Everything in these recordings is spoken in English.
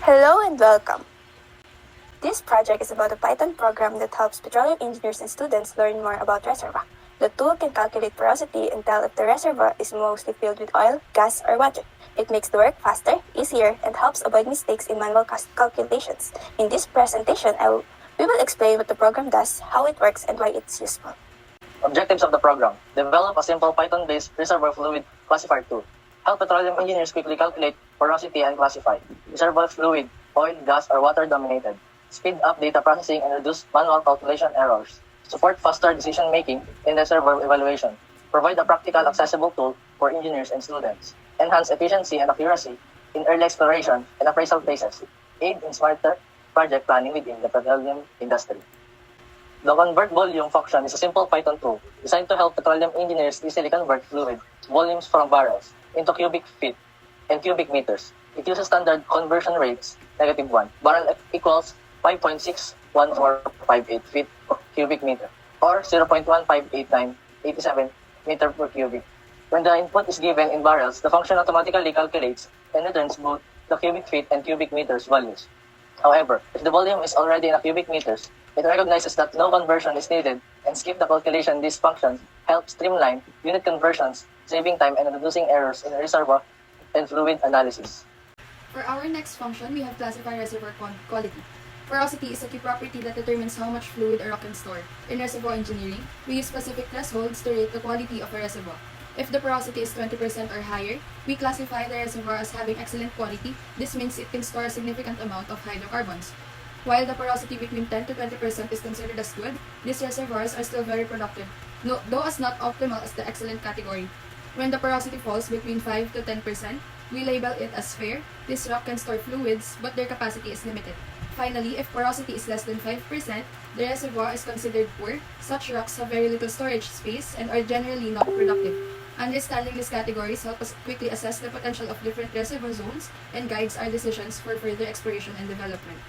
Hello and welcome. This project is about a Python program that helps petroleum engineers and students learn more about reservoir. The tool can calculate porosity and tell if the reservoir is mostly filled with oil, gas, or water. It makes the work faster, easier, and helps avoid mistakes in manual calculations. In this presentation, we will explain what the program does, how it works, and why it's useful. Objectives of the program: develop a simple Python-based reservoir fluid classifier tool. Help petroleum engineers quickly calculate porosity and classify reservoir fluid, oil, gas, or water-dominated. Speed up data processing and reduce manual calculation errors. Support faster decision-making in reservoir evaluation. Provide a practical, accessible tool for engineers and students. Enhance efficiency and accuracy in early exploration and appraisal phases. Aid in smarter project planning within the petroleum industry. The convert volume function is a simple Python tool designed to help petroleum engineers easily convert fluid volumes from barrels into cubic feet and cubic meters. It uses standard conversion rates, -1. Barrel equals 5.61458 feet per cubic meter, or 0.158987 meter per cubic. When the input is given in barrels, the function automatically calculates and returns both the cubic feet and cubic meters values. However, if the volume is already in a cubic meters, it recognizes that no conversion is needed and skip the calculation. These functions help streamline unit conversions, saving time and reducing errors in reservoir and fluid analysis. For our next function, we have classify reservoir quality. Porosity is a key property that determines how much fluid a rock can store. In reservoir engineering, we use specific thresholds to rate the quality of a reservoir. If the porosity is 20% or higher, we classify the reservoir as having excellent quality. This means it can store a significant amount of hydrocarbons. While the porosity between 10 to 20% is considered as good, these reservoirs are still very productive, though as not optimal as the excellent category. When the porosity falls between 5 to 10%, we label it as fair. This rock can store fluids, but their capacity is limited. Finally, if porosity is less than 5%, the reservoir is considered poor. Such rocks have very little storage space and are generally not productive. Understanding these categories help us quickly assess the potential of different reservoir zones and guides our decisions for further exploration and development.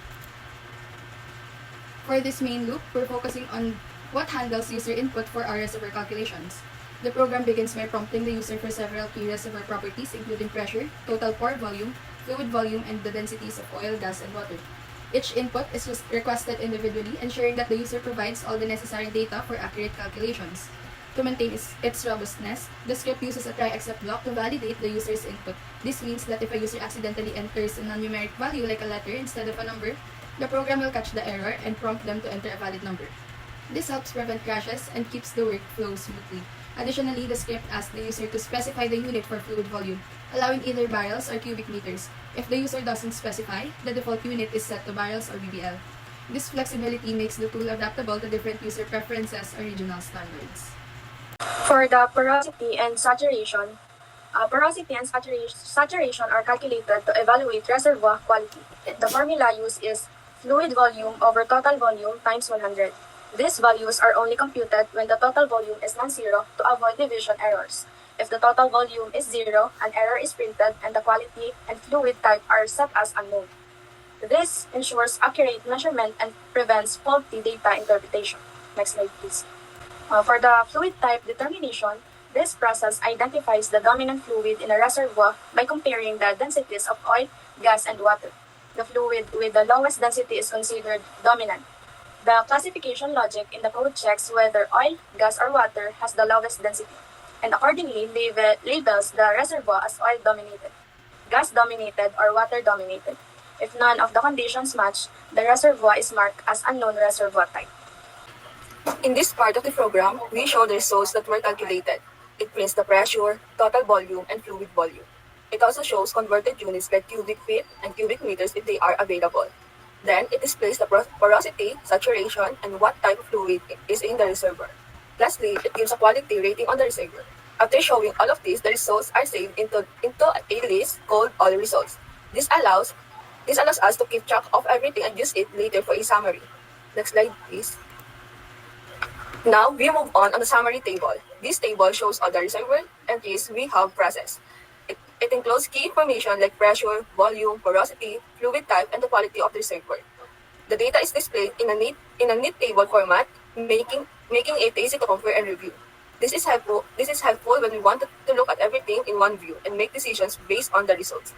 For this main loop, we're focusing on what handles user input for our reservoir calculations. The program begins by prompting the user for several key reservoir properties, including pressure, total pore volume, fluid volume, and the densities of oil, gas, and water. Each input is requested individually, ensuring that the user provides all the necessary data for accurate calculations. To maintain its robustness, the script uses a try-except block to validate the user's input. This means that if a user accidentally enters a non-numeric value like a letter instead of a number, the program will catch the error and prompt them to enter a valid number. This helps prevent crashes and keeps the workflow smoothly. Additionally, the script asks the user to specify the unit for fluid volume, allowing either barrels or cubic meters. If the user doesn't specify, the default unit is set to barrels or BBL. This flexibility makes the tool adaptable to different user preferences or regional standards. For the porosity and saturation are calculated to evaluate reservoir quality. The formula used is fluid volume over total volume times 100. These values are only computed when the total volume is non-zero to avoid division errors. If the total volume is 0, an error is printed and the quality and fluid type are set as unknown. This ensures accurate measurement and prevents faulty data interpretation. Next slide, please. For the fluid type determination, this process identifies the dominant fluid in a reservoir by comparing the densities of oil, gas, and water. The fluid with the lowest density is considered dominant. The classification logic in the code checks whether oil, gas, or water has the lowest density, and accordingly labels the reservoir as oil-dominated, gas-dominated, or water-dominated. If none of the conditions match, the reservoir is marked as unknown reservoir type. In this part of the program, we show the results that were calculated. It prints the pressure, total volume, and fluid volume. It also shows converted units like cubic feet and cubic meters if they are available. Then, it displays the porosity, saturation, and what type of fluid is in the reservoir. Lastly, it gives a quality rating on the reservoir. After showing all of these, the results are saved into a list called All Results. This allows us to keep track of everything and use it later for a summary. Next slide, please. Now, we move on the summary table. This table shows all the reservoir entries we have processed. It includes key information like pressure, volume, porosity, fluid type, and the quality of the reservoir. The data is displayed in a neat table format, making it easy to compare and review. This is helpful when we want to look at everything in one view and make decisions based on the results.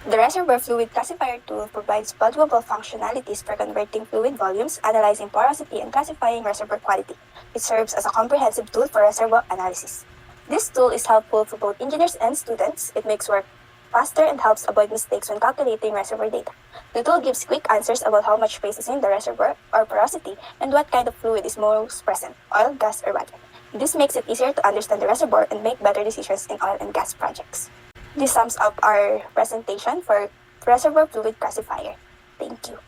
The Reservoir Fluid Classifier tool provides valuable functionalities for converting fluid volumes, analyzing porosity, and classifying reservoir quality. It serves as a comprehensive tool for reservoir analysis. This tool is helpful for both engineers and students. It makes work faster and helps avoid mistakes when calculating reservoir data. The tool gives quick answers about how much space is in the reservoir or porosity and what kind of fluid is most present, oil, gas, or water. This makes it easier to understand the reservoir and make better decisions in oil and gas projects. This sums up our presentation for Reservoir Fluid Classifier. Thank you.